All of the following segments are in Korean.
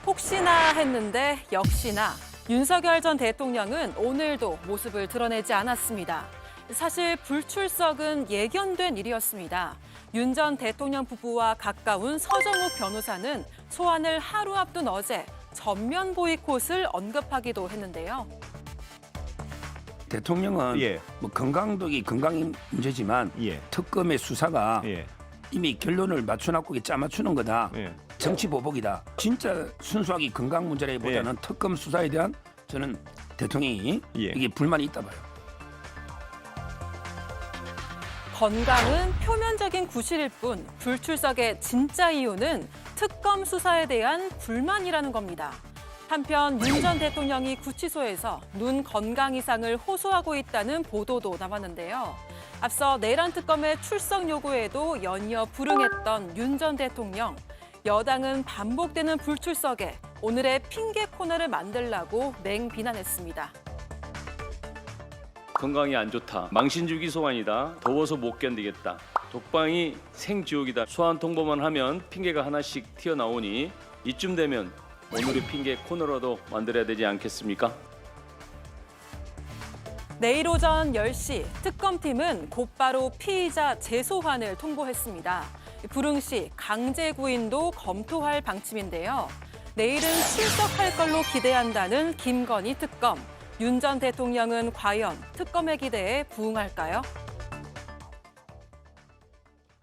혹시나 했는데 역시나 윤석열 전 대통령은 오늘도 모습을 드러내지 않았습니다. 사실 불출석은 예견된 일이었습니다. 윤 전 대통령 부부와 가까운 서정욱 변호사는 소환을 하루 앞둔 어제 전면 보이콧을 언급하기도 했는데요. 대통령은 뭐 건강이 문제지만 특검의 수사가 이미 결론을 맞춰놨고 짜맞추는 거다. 정치 보복이다. 진짜 순수하게 건강 문제라기보다는 특검 수사에 대한 저는 대통령이 이게 불만이 있다 봐요. 건강은 표면적인 구실일 뿐 불출석의 진짜 이유는 특검 수사에 대한 불만이라는 겁니다. 한편 윤 전 대통령이 구치소에서 눈 건강 이상을 호소하고 있다는 보도도 나왔는데요. 앞서 내란 특검의 출석 요구에도 연이어 불응했던 윤 전 대통령. 여당은 반복되는 불출석에 오늘의 핑계 코너를 만들라고 맹비난했습니다. 건강이 안 좋다. 망신주기 소환이다. 더워서 못 견디겠다. 독방이 생지옥이다. 소환 통보만 하면 핑계가 하나씩 튀어나오니 이쯤 되면 오늘의 핑계 코너라도 만들어야 되지 않겠습니까? 내일 오전 10시 특검팀은 곧바로 피의자 재소환을 통보했습니다. 불응 시 강제 구인도 검토할 방침인데요. 내일은 출석할 걸로 기대한다는 김건희 특검. 윤 전 대통령은 과연 특검의 기대에 부응할까요?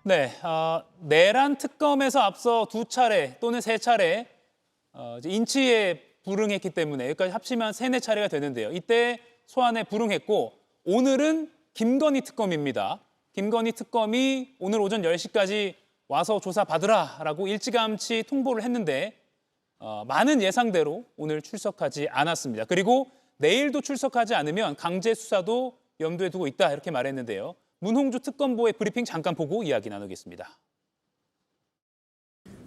네, 내란 특검에서 앞서 2차례 또는 3차례 인치에 불응했기 때문에 여기까지 합치면 3-4차례가 되는데요. 이때 소환에 불응했고 오늘은 김건희 특검입니다. 김건희 특검이 오늘 오전 10시까지 와서 조사받으라라고 일찌감치 통보를 했는데 많은 예상대로 오늘 출석하지 않았습니다. 그리고 내일도 출석하지 않으면 강제 수사도 염두에 두고 있다 이렇게 말했는데요. 문홍주 특검보의 브리핑 잠깐 보고 이야기 나누겠습니다.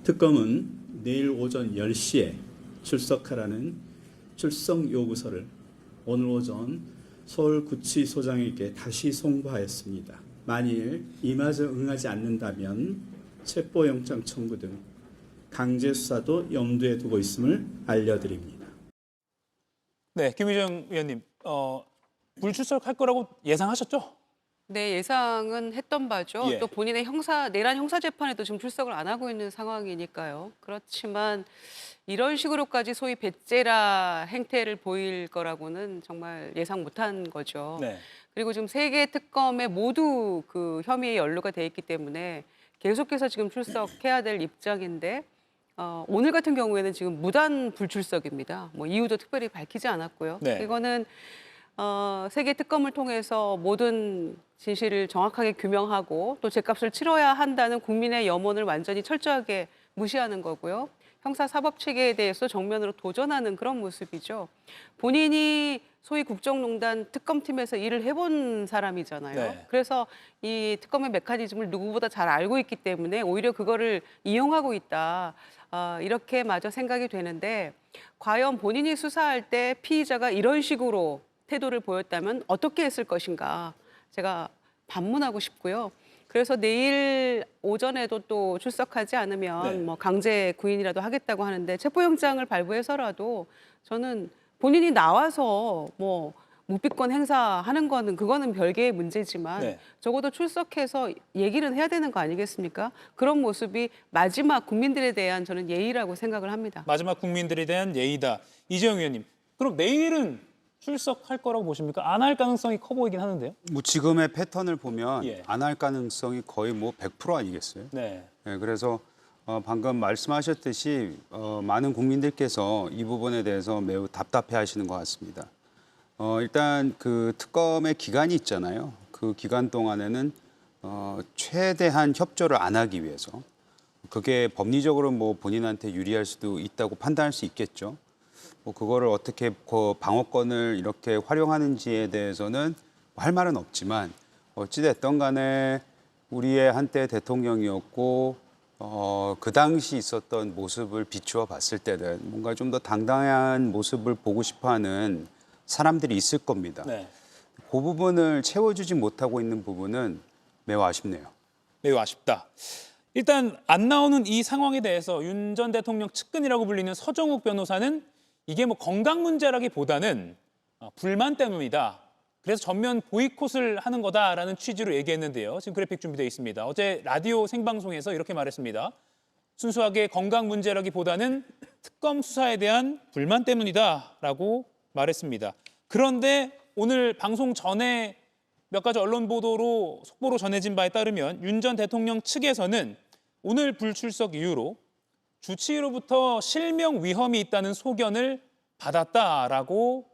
특검은 내일 오전 10시에 출석하라는 출석 요구서를 오늘 오전 서울구치소장에게 다시 송부하였습니다. 만일 이마저 응하지 않는다면 체포영장 청구 등 강제 수사도 염두에 두고 있음을 알려드립니다. 네, 김의정 의원님, 불출석할 거라고 예상하셨죠? 네, 예상은 했던 바죠. 예. 또 본인의 내란 형사재판에도 지금 출석을 안 하고 있는 상황이니까요. 그렇지만 이런 식으로까지 소위 배째라 행태를 보일 거라고는 정말 예상 못한 거죠. 네. 그리고 지금 3개 특검에 모두 그 혐의에 연루가 돼 있기 때문에 계속해서 지금 출석해야 될 입장인데 오늘 같은 경우에는 지금 무단 불출석입니다. 뭐 이유도 특별히 밝히지 않았고요. 네. 이거는 3개 특검을 통해서 모든 진실을 정확하게 규명하고 또 죗값을 치러야 한다는 국민의 염원을 완전히 철저하게 무시하는 거고요. 형사사법체계에 대해서 정면으로 도전하는 그런 모습이죠. 본인이 소위 국정농단 특검팀에서 일을 해본 사람이잖아요. 네. 그래서 이 특검의 메커니즘을 누구보다 잘 알고 있기 때문에 오히려 그거를 이용하고 있다. 이렇게 마저 생각이 되는데 과연 본인이 수사할 때 피의자가 이런 식으로 태도를 보였다면 어떻게 했을 것인가 제가 반문하고 싶고요. 그래서 내일 오전에도 또 출석하지 않으면 뭐 강제 구인이라도 하겠다고 하는데 체포영장을 발부해서라도 저는 본인이 나와서 뭐 묵비권 행사하는 그거는 별개의 문제지만 적어도 출석해서 얘기를 해야 되는 거 아니겠습니까? 그런 모습이 마지막 국민들에 대한 저는 예의라고 생각을 합니다. 마지막 국민들에 대한 예의다. 이재용 의원님, 그럼 내일은 출석할 거라고 보십니까? 안 할 가능성이 커 보이긴 하는데요. 뭐 지금의 패턴을 보면 안 할 가능성이 거의 뭐 100% 아니겠어요? 네. 그래서 방금 말씀하셨듯이 많은 국민들께서 이 부분에 대해서 매우 답답해하시는 것 같습니다. 일단 그 특검의 기간이 있잖아요. 그 기간 동안에는 최대한 협조를 안 하기 위해서 그게 법리적으로 뭐 본인한테 유리할 수도 있다고 판단할 수 있겠죠. 뭐 그거를 어떻게 그 방어권을 이렇게 활용하는지에 대해서는 할 말은 없지만 어찌됐든 간에 우리의 한때 대통령이었고 그 당시 있었던 모습을 비추어 봤을 때는 뭔가 좀 더 당당한 모습을 보고 싶어하는 사람들이 있을 겁니다. 네. 그 부분을 채워주지 못하고 있는 부분은 매우 아쉽네요. 매우 아쉽다. 일단 안 나오는 이 상황에 대해서 윤 전 대통령 측근이라고 불리는 서정욱 변호사는 이게 뭐 건강 문제라기보다는 불만 때문이다. 그래서 전면 보이콧을 하는 거다라는 취지로 얘기했는데요. 지금 그래픽 준비되어 있습니다. 어제 라디오 생방송에서 이렇게 말했습니다. 순수하게 건강 문제라기보다는 특검 수사에 대한 불만 때문이다라고 말했습니다. 그런데 오늘 방송 전에 몇 가지 언론 보도로 속보로 전해진 바에 따르면 윤 전 대통령 측에서는 오늘 불출석 이후로 주치의로부터 실명 위험이 있다는 소견을 받았다라고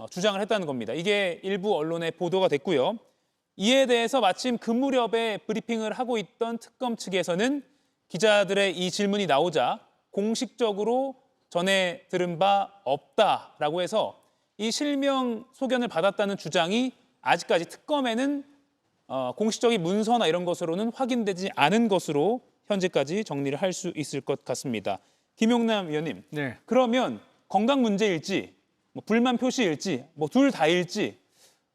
주장을 했다는 겁니다. 이게 일부 언론에 보도가 됐고요. 이에 대해서 마침 그 무렵에 브리핑을 하고 있던 특검 측에서는 기자들의 이 질문이 나오자 공식적으로 전해 들은 바 없다라고 해서 이 실명 소견을 받았다는 주장이 아직까지 특검에는 공식적인 문서나 이런 것으로는 확인되지 않은 것으로 현재까지 정리를 할 수 있을 것 같습니다. 김용남 위원님, 네. 그러면 건강 문제일지, 뭐 불만 표시일지, 뭐 둘 다일지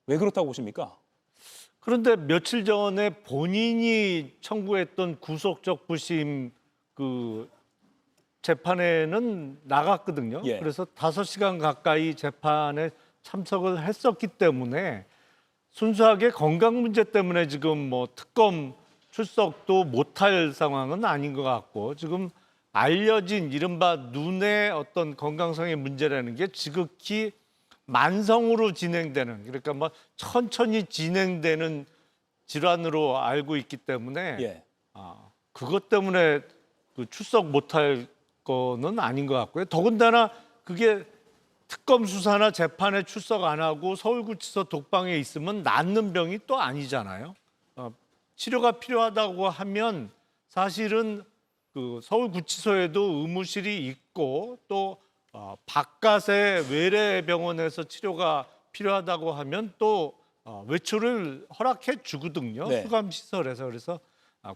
왜 그렇다고 보십니까? 그런데 며칠 전에 본인이 청구했던 구속적 부심 그 재판에는 나갔거든요. 예. 그래서 5시간 가까이 재판에 참석을 했었기 때문에 순수하게 건강 문제 때문에 지금 뭐 특검 출석도 못할 상황은 아닌 것 같고, 지금 알려진 이른바 눈의 어떤 건강상의 문제라는 게 지극히 만성으로 진행되는, 그러니까 뭐 천천히 진행되는 질환으로 알고 있기 때문에 예. 그것 때문에 그 출석 못할 거는 아닌 것 같고요. 더군다나 그게 특검 수사나 재판에 출석 안 하고 서울구치소 독방에 있으면 낫는 병이 또 아니잖아요. 치료가 필요하다고 하면 사실은 그 서울구치소에도 의무실이 있고 또 바깥의 외래병원에서 치료가 필요하다고 하면 또 외출을 허락해 주거든요. 네. 수감시설에서. 그래서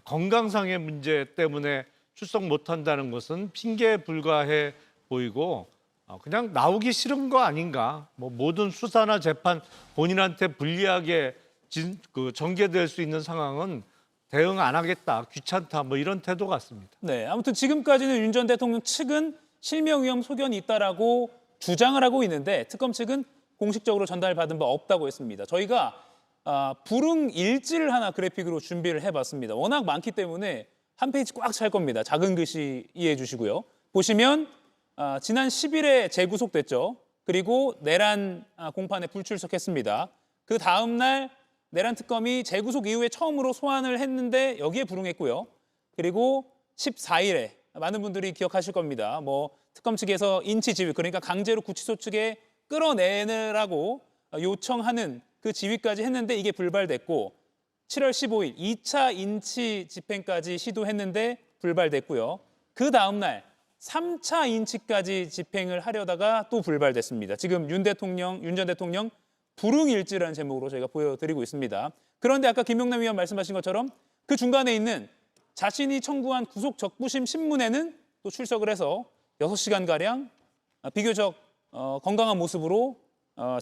건강상의 문제 때문에 출석 못한다는 것은 핑계에 불과해 보이고 그냥 나오기 싫은 거 아닌가. 뭐 모든 수사나 재판 본인한테 불리하게 전개될 수 있는 상황은 대응 안 하겠다, 귀찮다, 뭐 이런 태도 같습니다. 네, 아무튼 지금까지는 윤 전 대통령 측은 실명 위험 소견이 있다라고 주장을 하고 있는데 특검 측은 공식적으로 전달받은 바 없다고 했습니다. 저희가 불응 일지를 하나 그래픽으로 준비를 해봤습니다. 워낙 많기 때문에 한 페이지 꽉 찰 겁니다. 작은 글씨 이해해 주시고요. 보시면 지난 10일에 재구속됐죠. 그리고 내란 공판에 불출석했습니다. 그 다음 날 내란 특검이 재구속 이후에 처음으로 소환을 했는데 여기에 불응했고요. 그리고 14일에 많은 분들이 기억하실 겁니다. 뭐 특검 측에서 인치 지휘, 그러니까 강제로 구치소 측에 끌어내느라고 요청하는 그 지휘까지 했는데 이게 불발됐고 7월 15일 2차 인치 집행까지 시도했는데 불발됐고요. 그 다음 날 3차 인치까지 집행을 하려다가 또 불발됐습니다. 지금 윤 전 대통령 불응일지라는 제목으로 저희가 보여드리고 있습니다. 그런데 아까 김용남 위원 말씀하신 것처럼 그 중간에 있는 자신이 청구한 구속 적부심 신문에는 또 출석을 해서 6시간가량 비교적 건강한 모습으로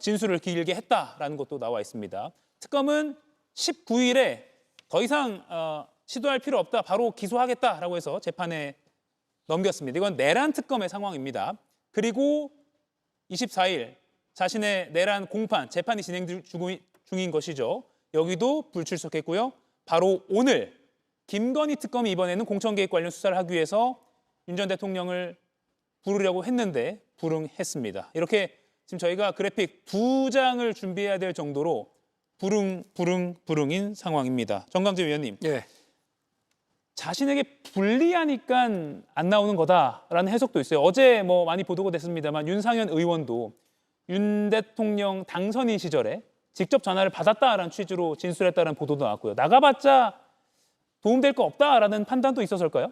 진술을 길게 했다라는 것도 나와 있습니다. 특검은 19일에 더 이상 시도할 필요 없다, 바로 기소하겠다라고 해서 재판에 넘겼습니다. 이건 내란 특검의 상황입니다. 그리고 24일 자신의 내란 공판, 재판이 진행 중인 것이죠. 여기도 불출석했고요. 바로 오늘 김건희 특검이 이번에는 공천개입 관련 수사를 하기 위해서 윤 전 대통령을 부르려고 했는데 불응했습니다. 이렇게 지금 저희가 그래픽 2장을 준비해야 될 정도로 불응인 상황입니다. 정강재 위원님. 예. 자신에게 불리하니까 안 나오는 거다라는 해석도 있어요. 어제 뭐 많이 보도가 됐습니다만 윤상현 의원도 윤 대통령 당선인 시절에 직접 전화를 받았다라는 취지로 진술했다는 보도도 나왔고요. 나가봤자 도움될 거 없다라는 판단도 있었을까요?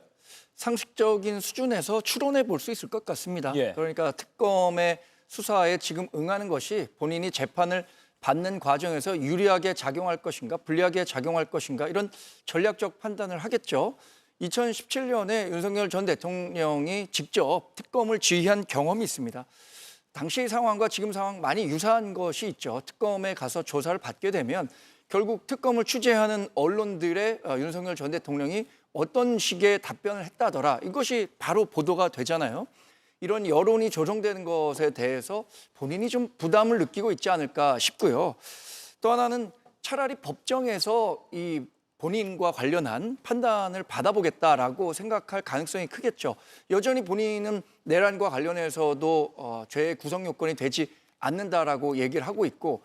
상식적인 수준에서 추론해 볼 수 있을 것 같습니다. 예. 그러니까 특검의 수사에 지금 응하는 것이 본인이 재판을 받는 과정에서 유리하게 작용할 것인가, 불리하게 작용할 것인가, 이런 전략적 판단을 하겠죠. 2017년에 윤석열 전 대통령이 직접 특검을 지휘한 경험이 있습니다. 당시 상황과 지금 상황 많이 유사한 것이 있죠. 특검에 가서 조사를 받게 되면 결국 특검을 취재하는 언론들의 윤석열 전 대통령이 어떤 식의 답변을 했다더라. 이것이 바로 보도가 되잖아요. 이런 여론이 조정되는 것에 대해서 본인이 좀 부담을 느끼고 있지 않을까 싶고요. 또 하나는 차라리 법정에서 이 본인과 관련한 판단을 받아보겠다라고 생각할 가능성이 크겠죠. 여전히 본인은 내란과 관련해서도 죄의 구성 요건이 되지 않는다라고 얘기를 하고 있고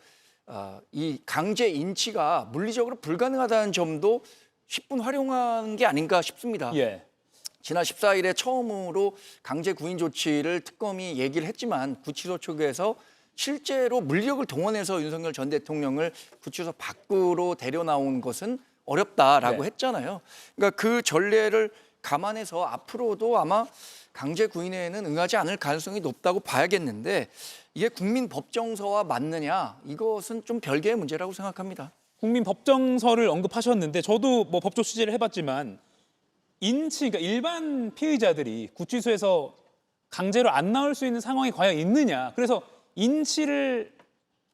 이 강제 인치가 물리적으로 불가능하다는 점도 10분 활용한 게 아닌가 싶습니다. 예. 지난 14일에 처음으로 강제 구인 조치를 특검이 얘기를 했지만 구치소 측에서 실제로 물력을 동원해서 윤석열 전 대통령을 구치소 밖으로 데려 나온 것은 어렵다라고 네. 했잖아요. 그러니까 그 전례를 감안해서 앞으로도 아마 강제 구인에는 응하지 않을 가능성이 높다고 봐야겠는데 이게 국민 법정서와 맞느냐 이것은 좀 별개의 문제라고 생각합니다. 국민 법정서를 언급하셨는데 저도 뭐 법조 취재를 해봤지만 그러니까 일반 피의자들이 구치소에서 강제로 안 나올 수 있는 상황이 과연 있느냐. 그래서 인치를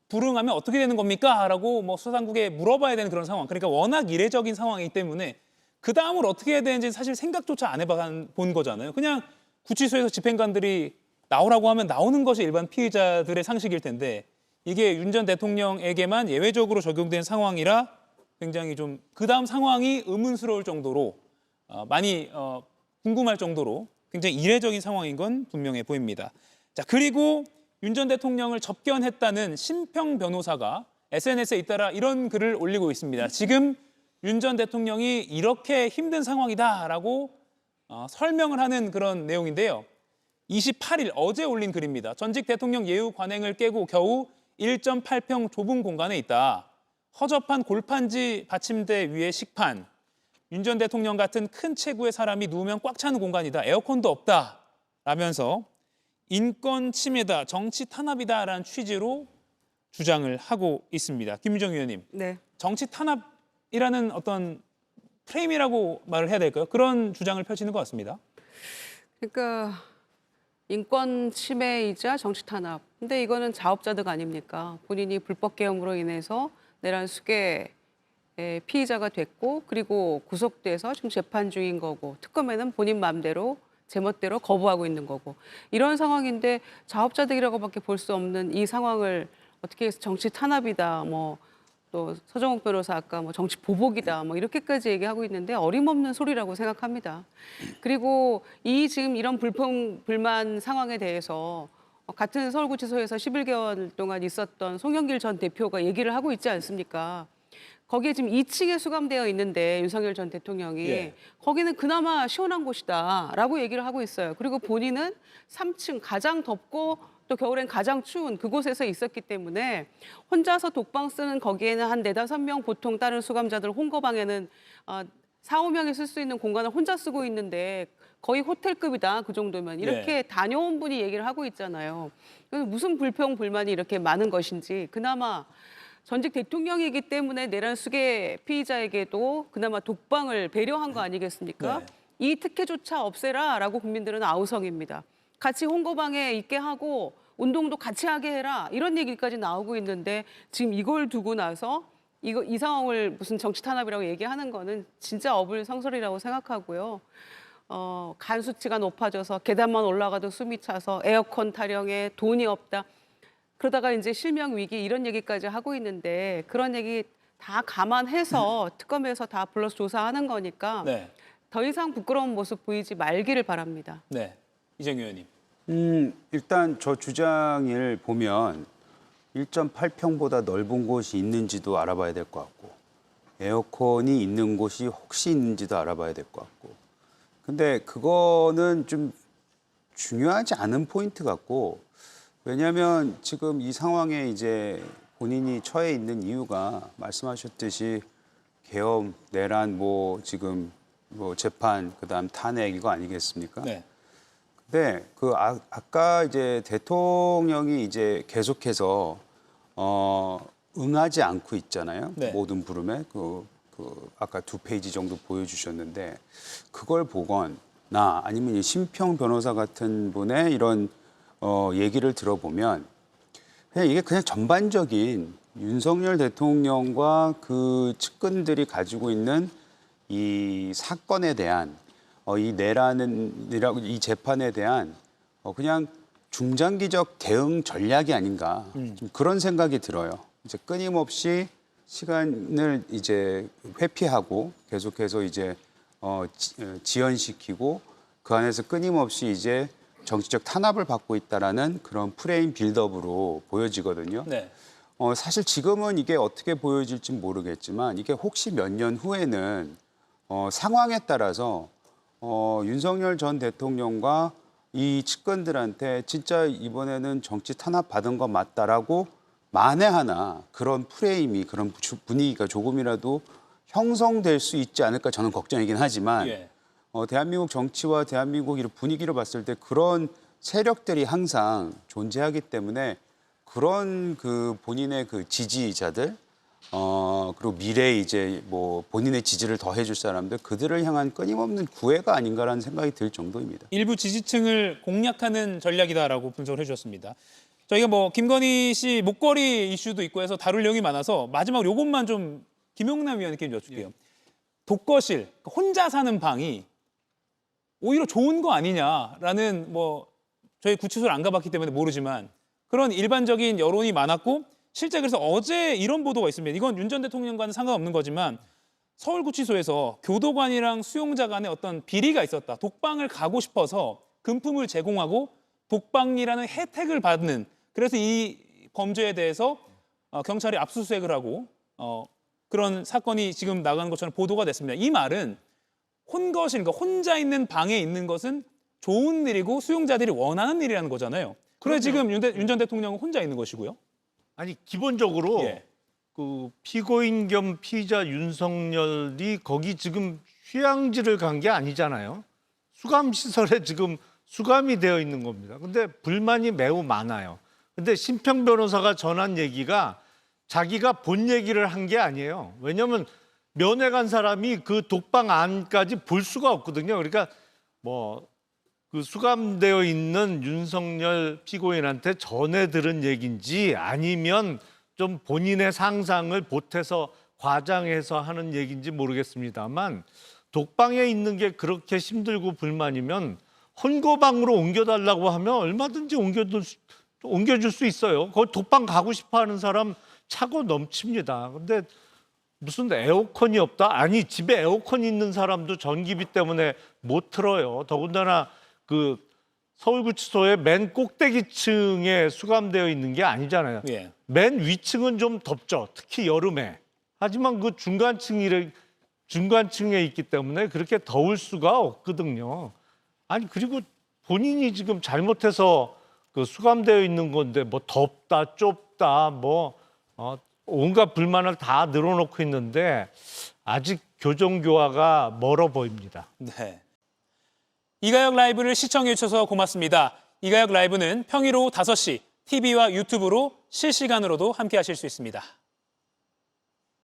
불응하면 어떻게 되는 겁니까? 라고 뭐 수사당국에 물어봐야 되는 그런 상황. 그러니까 워낙 이례적인 상황이기 때문에 그 다음을 어떻게 해야 되는지 사실 생각조차 안 해본 거잖아요. 그냥 구치소에서 집행관들이 나오라고 하면 나오는 것이 일반 피의자들의 상식일 텐데 이게 윤 전 대통령에게만 예외적으로 적용된 상황이라 굉장히 좀 그 다음 상황이 의문스러울 정도로 많이 궁금할 정도로 굉장히 이례적인 상황인 건 분명해 보입니다. 자, 그리고 윤 전 대통령을 접견했다는 심평 변호사가 SNS에 잇따라 이런 글을 올리고 있습니다. 지금 윤 전 대통령이 이렇게 힘든 상황이다라고 설명을 하는 그런 내용인데요. 28일 어제 올린 글입니다. 전직 대통령 예우 관행을 깨고 겨우 1.8평 좁은 공간에 있다. 허접한 골판지 받침대 위에 식판. 윤 전 대통령 같은 큰 체구의 사람이 누우면 꽉 차는 공간이다. 에어컨도 없다. 라면서 인권 침해다, 정치 탄압이다라는 취지로 주장을 하고 있습니다. 김유정 의원님, 네. 정치 탄압이라는 어떤 프레임이라고 말을 해야 될까요? 그런 주장을 펼치는 것 같습니다. 그러니까 인권 침해이자 정치 탄압. 근데 이거는 자업자득 아닙니까? 본인이 불법 계엄으로 인해서 내란 수괴 피의자가 됐고 그리고 구속돼서 지금 재판 중인 거고 특검에는 본인 마음대로 제멋대로 거부하고 있는 거고 이런 상황인데 자업자득이라고밖에 볼 수 없는 이 상황을 어떻게 해서 정치 탄압이다 뭐 또 서정욱 변호사 아까 뭐 정치 보복이다 뭐 이렇게까지 얘기하고 있는데 어림없는 소리라고 생각합니다. 그리고 이 지금 이런 불만 상황에 대해서 같은 서울구치소에서 11개월 동안 있었던 송영길 전 대표가 얘기를 하고 있지 않습니까? 거기에 지금 2층에 수감되어 있는데 윤석열 전 대통령이 예. 거기는 그나마 시원한 곳이다라고 얘기를 하고 있어요. 그리고 본인은 3층 가장 덥고 또 겨울엔 가장 추운 그곳에서 있었기 때문에 혼자서 독방 쓰는 거기에는 한 4-5명 보통 다른 수감자들 홍거방에는 4-5명이 쓸 수 있는 공간을 혼자 쓰고 있는데 거의 호텔급이다 그 정도면 이렇게 다녀온 분이 얘기를 하고 있잖아요. 그래서 무슨 불평 불만이 이렇게 많은 것인지 그나마 전직 대통령이기 때문에 내란 수괴 피의자에게도 그나마 독방을 배려한 거 아니겠습니까? 네. 이 특혜조차 없애라라고 국민들은 아우성입니다. 같이 홍거방에 있게 하고 운동도 같이 하게 해라 이런 얘기까지 나오고 있는데 지금 이걸 두고 나서 이 상황을 무슨 정치 탄압이라고 얘기하는 거는 진짜 어불성설이라고 생각하고요. 간 수치가 높아져서 계단만 올라가도 숨이 차서 에어컨 타령에 돈이 없다. 그러다가 이제 실명 위기 이런 얘기까지 하고 있는데 그런 얘기 다 감안해서 특검에서 다 불러서 조사하는 거니까 네. 더 이상 부끄러운 모습 보이지 말기를 바랍니다. 네. 이정 의원님. 일단 저 주장을 보면 1.8평보다 넓은 곳이 있는지도 알아봐야 될 것 같고 에어컨이 있는 곳이 혹시 있는지도 알아봐야 될 것 같고 근데 그거는 좀 중요하지 않은 포인트 같고 왜냐하면 지금 이 상황에 이제 본인이 처해 있는 이유가 말씀하셨듯이 계엄, 내란, 뭐 지금 뭐 재판, 그다음 탄핵 이거 아니겠습니까? 네. 근데 그 아까 이제 대통령이 이제 계속해서 응하지 않고 있잖아요. 네. 모든 부름에 그 아까 2페이지 정도 보여주셨는데 그걸 보거나 아니면 이 심평 변호사 같은 분의 이런 얘기를 들어보면 그냥 이게 그냥 전반적인 윤석열 대통령과 그 측근들이 가지고 있는 이 사건에 대한 이 내란이라고 이 재판에 대한 그냥 중장기적 대응 전략이 아닌가 좀 그런 생각이 들어요. 이제 끊임없이 시간을 이제 회피하고 계속해서 이제 지연시키고 그 안에서 끊임없이 이제 정치적 탄압을 받고 있다라는 그런 프레임 빌드업으로 보여지거든요. 네. 사실 지금은 이게 어떻게 보여질지 모르겠지만 이게 혹시 몇 년 후에는 상황에 따라서 윤석열 전 대통령과 이 측근들한테 진짜 이번에는 정치 탄압 받은 거 맞다라고 만에 하나 그런 프레임이 그런 분위기가 조금이라도 형성될 수 있지 않을까 저는 걱정이긴 하지만 예. 대한민국 정치와 대한민국 이런 분위기를 봤을 때 그런 세력들이 항상 존재하기 때문에 그런 그 본인의 그 지지자들 그리고 미래에 이제 뭐 본인의 지지를 더해줄 사람들 그들을 향한 끊임없는 구애가 아닌가라는 생각이 들 정도입니다. 일부 지지층을 공략하는 전략이다라고 분석을 해주셨습니다. 저희가 뭐 김건희 씨 목걸이 이슈도 있고 해서 다룰 내용이 많아서 마지막으로 이것만 좀 김용남 위원님께 여쭐게요. 독거실, 혼자 사는 방이 오히려 좋은 거 아니냐라는 뭐 저희 구치소를 안 가봤기 때문에 모르지만 그런 일반적인 여론이 많았고 실제 그래서 어제 이런 보도가 있습니다. 이건 윤 전 대통령과는 상관없는 거지만 서울구치소에서 교도관이랑 수용자 간에 어떤 비리가 있었다. 독방을 가고 싶어서 금품을 제공하고 독방이라는 혜택을 받는 그래서 이 범죄에 대해서 경찰이 압수수색을 하고 그런 사건이 지금 나가는 것처럼 보도가 됐습니다. 이 말은 혼거실, 그러니까 혼자 있는 방에 있는 것은 좋은 일이고 수용자들이 원하는 일이라는 거잖아요. 그래 지금 윤 전 대통령은 혼자 있는 것이고요. 아니 기본적으로 예. 그 피고인 겸 피의자 윤석열이 거기 지금 휴양지를 간 게 아니잖아요. 수감 시설에 지금 수감이 되어 있는 겁니다. 근데 불만이 매우 많아요. 근데 심평 변호사가 전한 얘기가 자기가 본 얘기를 한 게 아니에요. 왜냐하면 면회 간 사람이 그 독방 안까지 볼 수가 없거든요. 그러니까 뭐 그 수감되어 있는 윤석열 피고인한테 전해 들은 얘기인지 아니면 좀 본인의 상상을 보태서 과장해서 하는 얘기인지 모르겠습니다만 독방에 있는 게 그렇게 힘들고 불만이면 혼거방으로 옮겨달라고 하면 얼마든지 옮겨줄 수 있어요. 거기 독방 가고 싶어하는 사람 차고 넘칩니다. 근데 무슨 에어컨이 없다? 아니 집에 에어컨 있는 사람도 전기비 때문에 못 틀어요. 더군다나 그 서울구치소의 맨 꼭대기층에 수감되어 있는 게 아니잖아요. 예. 맨 위층은 좀 덥죠. 특히 여름에. 하지만 그 중간층에 있기 때문에 그렇게 더울 수가 없거든요. 아니 그리고 본인이 지금 잘못해서 그 수감되어 있는 건데 뭐 덥다, 좁다, 뭐 온갖 불만을 다 늘어놓고 있는데 아직 교정교화가 멀어 보입니다. 네. 이가혁 라이브를 시청해 주셔서 고맙습니다. 이가혁 라이브는 평일 오후 5시 TV와 유튜브로 실시간으로도 함께 하실 수 있습니다.